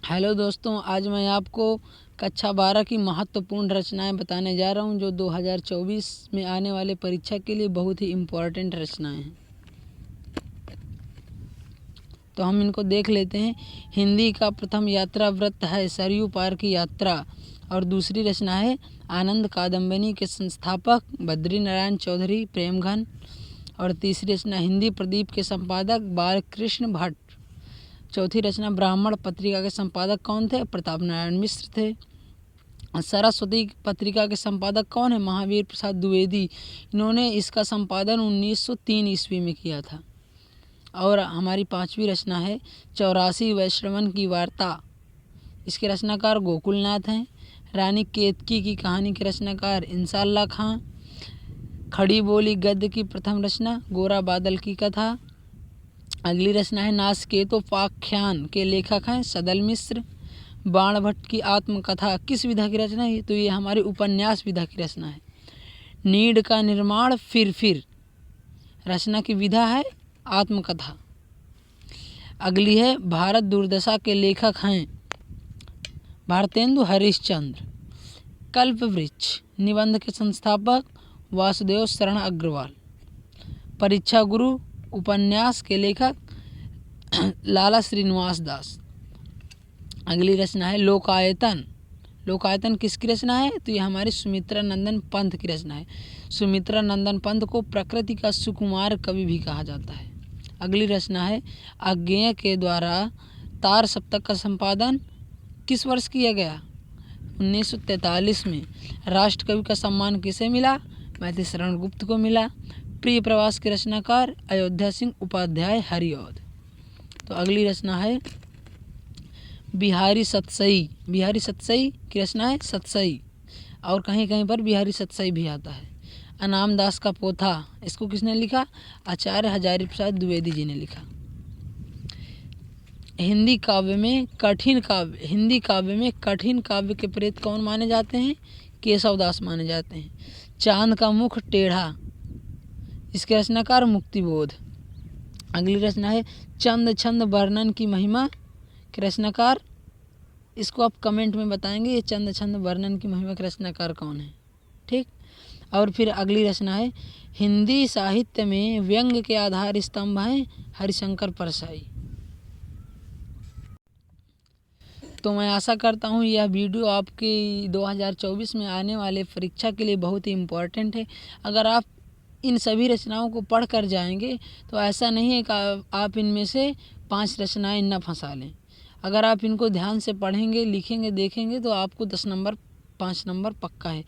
Hello दोस्तों, आज मैं आपको कक्षा 12 की महत्वपूर्ण रचनाएं बताने जा रहा हूं जो 2024 में आने वाले परीक्षा के लिए बहुत ही इम्पोर्टेंट रचनाएं हैं। तो हम इनको देख लेते हैं। हिंदी का प्रथम यात्रा वृत्त है सरयू पार की यात्रा। और दूसरी रचना है आनंद कादम्बिनी के संस्थापक बद्री नारायण चौधरी प्रेमघन। और तीसरी रचना हिंदी प्रदीप के संपादक बालकृष्ण भट्ट। चौथी रचना ब्राह्मण पत्रिका के संपादक कौन थे? प्रताप नारायण मिश्र थे। सरस्वती पत्रिका के संपादक कौन है? महावीर प्रसाद द्विवेदी। इन्होंने इसका संपादन 1903 ईस्वी में किया था। और हमारी पांचवी रचना है 84 वैश्रवण की वार्ता। इसके रचनाकार गोकुलनाथ हैं। रानी केतकी की कहानी के रचनाकार इंसाल्लाह खां। खड़ी बोली गद्य की प्रथम रचना गोरा बादल की कथा। अगली रचना है नासकेतोपाख्यान के लेखक हैं सदल मिश्र। बाण भट्ट की आत्मकथा किस विधा की रचना है? तो ये हमारी उपन्यास विधा की रचना है। नीड का निर्माण फिर रचना की विधा है आत्मकथा। अगली है भारत दुर्दशा के लेखक हैं भारतेंदु हरिश्चंद्र। कल्पवृक्ष निबंध के संस्थापक वासुदेव शरण अग्रवाल। परीक्षा गुरु उपन्यास के लेखक लाला श्रीनिवास दास। अगली रचना है लोकायतन। लोकायतन किसकी रचना है? तो ये हमारी सुमित्रा नंदन पंत की रचना है। सुमित्रा नंदन पंत को प्रकृति का सुकुमार कवि भी कहा जाता है। अगली रचना है अज्ञेय के द्वारा तार सप्तक का संपादन किस वर्ष किया गया? 1943 में। राष्ट्र कवि का सम्मान किसे मिला? मैथिली शरण गुप्त को मिला। प्रिय प्रवास के रचनाकार अयोध्या सिंह उपाध्याय हरिऔध। तो अगली रचना है बिहारी सतसई। बिहारी सतसई की रचना है सतसई। और कहीं कहीं पर बिहारी सतसई भी आता है। अनाम दास का पोथा, इसको किसने लिखा? आचार्य हजारी प्रसाद द्विवेदी जी ने लिखा। हिंदी काव्य में कठिन काव्य के प्रेत कौन माने जाते हैं? केशवदास माने जाते हैं। चांद का मुख टेढ़ा, इसके रचनाकार मुक्तिबोध। अगली रचना है चंद छंद वर्णन की महिमा के रचनाकार, इसको आप कमेंट में बताएंगे ये चंद छंद वर्णन की महिमा के रचनाकार कौन है। ठीक। और फिर अगली रचना है हिंदी साहित्य में व्यंग्य के आधार स्तंभ हैं हरिशंकर परसाई। तो मैं आशा करता हूँ यह वीडियो आपके 2024 में आने वाले परीक्षा के लिए बहुत ही इम्पोर्टेंट है। अगर आप इन सभी रचनाओं को पढ़ कर जाएंगे तो ऐसा नहीं है कि आप इनमें से 5 रचनाएं न फंसा लें। अगर आप इनको ध्यान से पढ़ेंगे, लिखेंगे, देखेंगे तो आपको 10 नंबर 5 नंबर पक्का है।